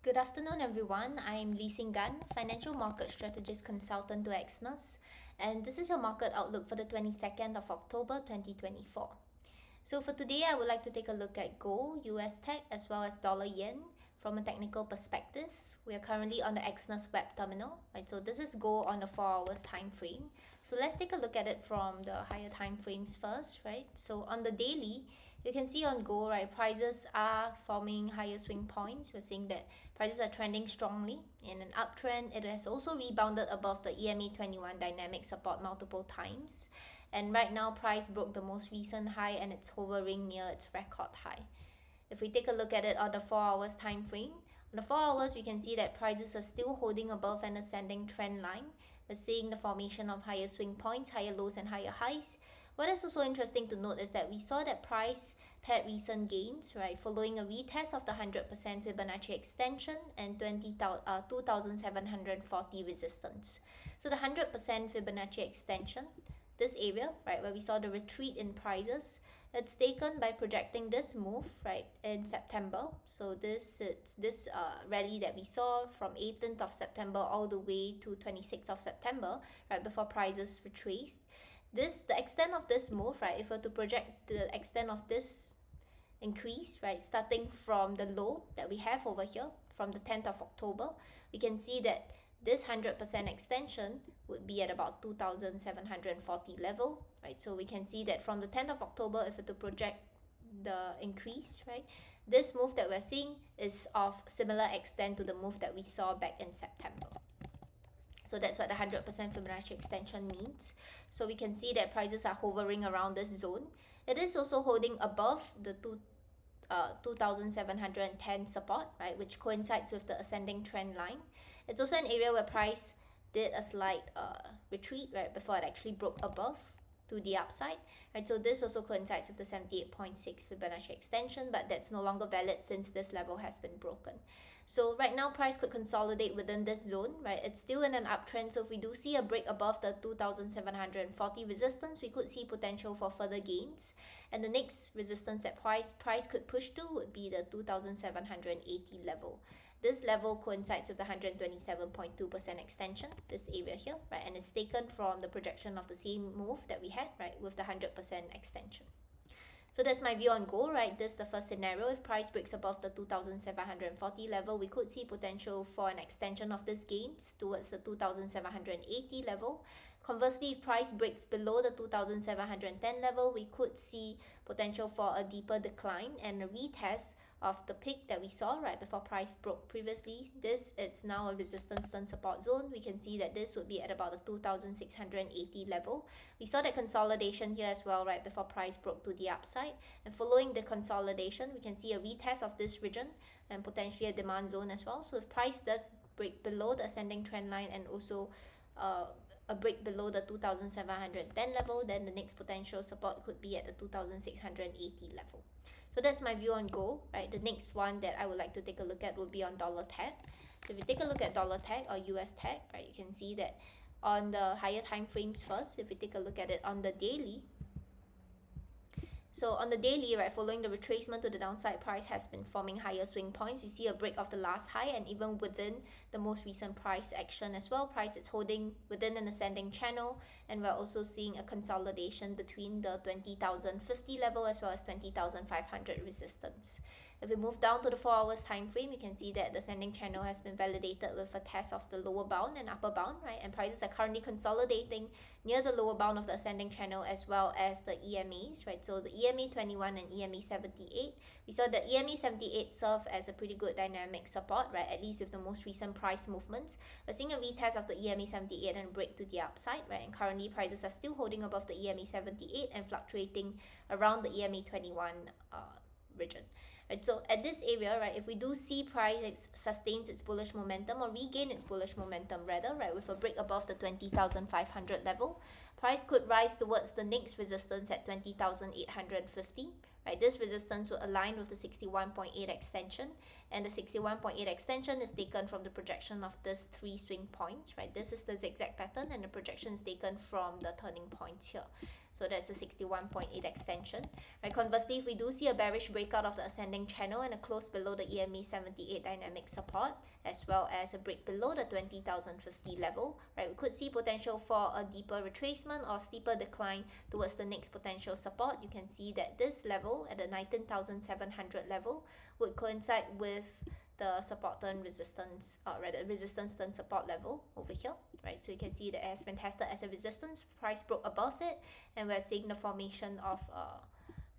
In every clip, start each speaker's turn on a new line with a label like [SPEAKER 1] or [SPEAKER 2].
[SPEAKER 1] Good afternoon, everyone. I'm Lee Sing Gan, Financial Market Strategist Consultant to Exness, and this is your market outlook for the 22nd of October 2024. So for today, I would like to take a look at gold, USTEC, as well as dollar yen from a technical perspective. We are currently on the Exness web terminal, right? So this is gold on the 4 hours time frame. So let's take a look at it from the higher time frames first, right? So on the daily, you can see on gold, right, prices are forming higher swing points. We're seeing that prices are trending strongly in an uptrend. It has also rebounded above the EMA 21 dynamic support multiple times. And right now, price broke the most recent high and it's hovering near its record high. If we take a look at it on the 4 hours time frame, on the 4 hours, we can see that prices are still holding above an ascending trend line. We're seeing the formation of higher swing points, higher lows and higher highs. What is also interesting to note is that we saw that price paired recent gains, right, following a retest of the 100% Fibonacci extension and 2,740 resistance. So the 100% Fibonacci extension, this area, right, where we saw the retreat in prices, it's taken by projecting this move, right, in September. So this rally that we saw from 18th of September all the way to 26th of September, right, before prices retraced. The extent of this move, right, if we were to project the extent of this increase, right, starting from the low that we have over here from the 10th of October, we can see that this 100% extension would be at about 2,740 level, right? So we can see that from the 10th of October, if we were to project the increase, right, this move that we're seeing is of similar extent to the move that we saw back in September. So that's what the 100% Fibonacci extension means. So we can see that prices are hovering around this zone. It is also holding above the 2,710 support, right, which coincides with the ascending trend line. It's also an area where price did a slight retreat, right, before it actually broke above to the upside, right? So this also coincides with the 78.6 Fibonacci extension, but that's no longer valid since this level has been broken. So right now, price could consolidate within this zone, right? It's still in an uptrend, so if we do see a break above the 2,740 resistance, we could see potential for further gains. And the next resistance that price could push to would be the 2,780 level. This level coincides with the 127.2% extension, this area here, right? And it's taken from the projection of the same move that we had, right, with the 100% extension. So that's my view on gold, right? This is the first scenario. If price breaks above the 2,740 level, we could see potential for an extension of these gains towards the 2,780 level. Conversely, if price breaks below the 2,710 level, we could see potential for a deeper decline and a retest of the peak that we saw right before price broke previously. It's now a resistance turn support zone. We can see that this would be at about the 2,680 level. We saw that consolidation here as well right before price broke to the upside, and following the consolidation we can see a retest of this region and potentially a demand zone as well. So if price does break below the ascending trend line and also a break below the 2,710 level, then the next potential support could be at the 2,680 level. So that's my view on gold, right? The next one that I would like to take a look at would be on dollar tech. So if you take a look at dollar tech or US tech, right, you can see that on the higher time frames first, if we take a look at it on the daily. So on the daily, right, following the retracement to the downside, price has been forming higher swing points. We see a break of the last high, and even within the most recent price action as well, price is holding within an ascending channel, and we're also seeing a consolidation between the 20,050 level as well as 20,500 resistance. If we move down to the 4 hours time frame, you can see that the ascending channel has been validated with a test of the lower bound and upper bound, right? And prices are currently consolidating near the lower bound of the ascending channel as well as the EMAs, right? So the EMA 21 and EMA 78, we saw that EMA 78 serve as a pretty good dynamic support, right? At least with the most recent price movements. We're seeing a retest of the EMA 78 and break to the upside, right? And currently prices are still holding above the EMA 78 and fluctuating around the EMA 21 region. Right, so at this area, right, if we do see price sustains its bullish momentum or regain its bullish momentum rather, right, with a break above the 20,500 level, price could rise towards the next resistance at 20,850. Right, this resistance will align with the 61.8 extension, and the 61.8 extension is taken from the projection of this 3 swing points. Right, this is the zigzag pattern, and the projection is taken from the turning points here. So that's the 61.8 extension. Right, conversely, if we do see a bearish breakout of the ascending channel and a close below the EMA 78 dynamic support, as well as a break below the 20,050 level, right, we could see potential for a deeper retracement or steeper decline towards the next potential support. You can see that this level at the 19,700 level would coincide with the support turn resistance, rather resistance turn support level over here, right? So you can see that it has been tested as a resistance, price broke above it, and we're seeing the formation of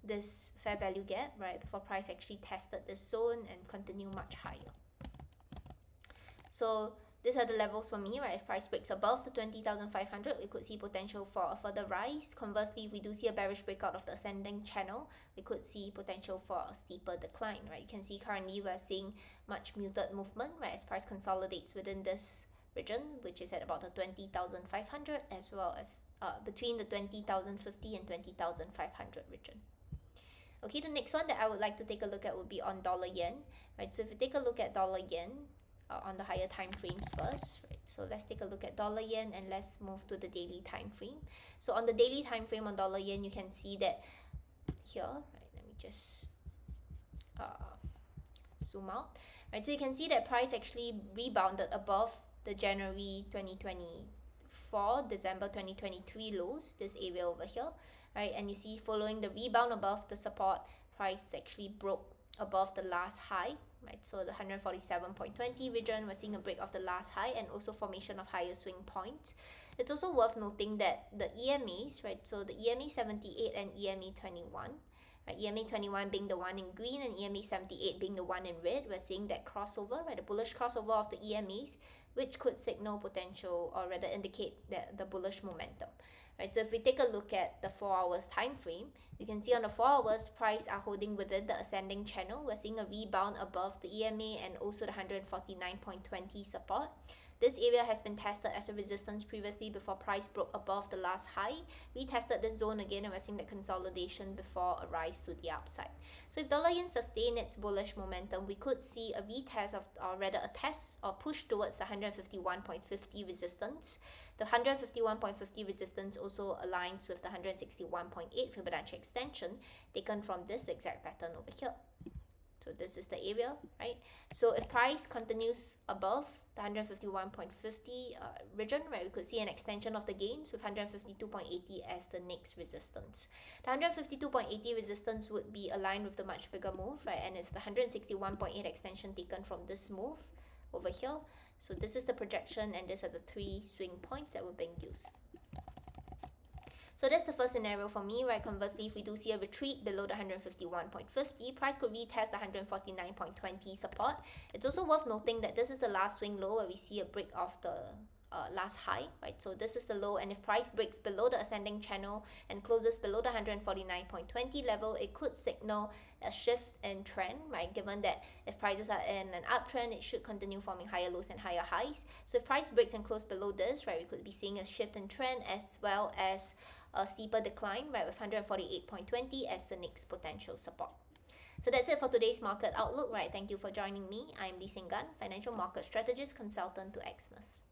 [SPEAKER 1] this fair value gap, right, before price actually tested this zone and continue much higher. So these are the levels for me, right? If price breaks above the 20,500, we could see potential for a further rise. Conversely, if we do see a bearish breakout of the ascending channel, we could see potential for a steeper decline, right? You can see currently we're seeing much muted movement, right, as price consolidates within this region, which is at about the 20,500, as well as between the 20,050 and 20,500 region. Okay, the next one that I would like to take a look at would be on dollar yen, right? So if you take a look at dollar yen, on the higher time frames first, right? So let's take a look at dollar yen and let's move to the daily time frame. So on the daily time frame on dollar yen, you can see that here, right? Let me just zoom out, right? So you can see that price actually rebounded above the January 2024, December 2023 lows, this area over here, right? And you see following the rebound above the support, price actually broke above the last high, right? So the 147.20 region, we're seeing a break of the last high and also formation of higher swing points. It's also worth noting that the EMAs, right? So the EMA 78 and EMA 21, right? EMA 21 being the one in green and EMA 78 being the one in red, we're seeing that crossover, right? The bullish crossover of the EMAs, which could signal potential or rather indicate that the bullish momentum. Right, so if we take a look at the 4 hours time frame, you can see on the 4 hours price are holding within the ascending channel. We're seeing a rebound above the EMA and also the 149.20 support. This area has been tested as a resistance previously before price broke above the last high, retested this zone again, and we're seeing the consolidation before a rise to the upside. So if dollar yen sustain its bullish momentum, we could see a retest of, or rather a test or push towards the 151.50 resistance. The 151.50 resistance also aligns with the 161.8 Fibonacci extension taken from this exact pattern over here. So this is the area, right? So if price continues above the 151.50 region, right, we could see an extension of the gains with 152.80 as the next resistance. The 152.80 resistance would be aligned with the much bigger move, right? And it's the 161.8 extension taken from this move over here. So this is the projection and these are the 3 swing points that were being used. So that's the first scenario for me, right? Conversely, if we do see a retreat below the 151.50, price could retest the 149.20 support. It's also worth noting that this is the last swing low where we see a break of the last high, right? So this is the low, and if price breaks below the ascending channel and closes below the 149.20 level, it could signal a shift in trend, right? Given that if prices are in an uptrend, it should continue forming higher lows and higher highs. So if price breaks and close below this, right, we could be seeing a shift in trend as well as a steeper decline, right, with 148.20 as the next potential support. So that's it for today's market outlook, right? Thank you for joining me. I'm Lee Seng Gan, Financial Market Strategist Consultant to Exness.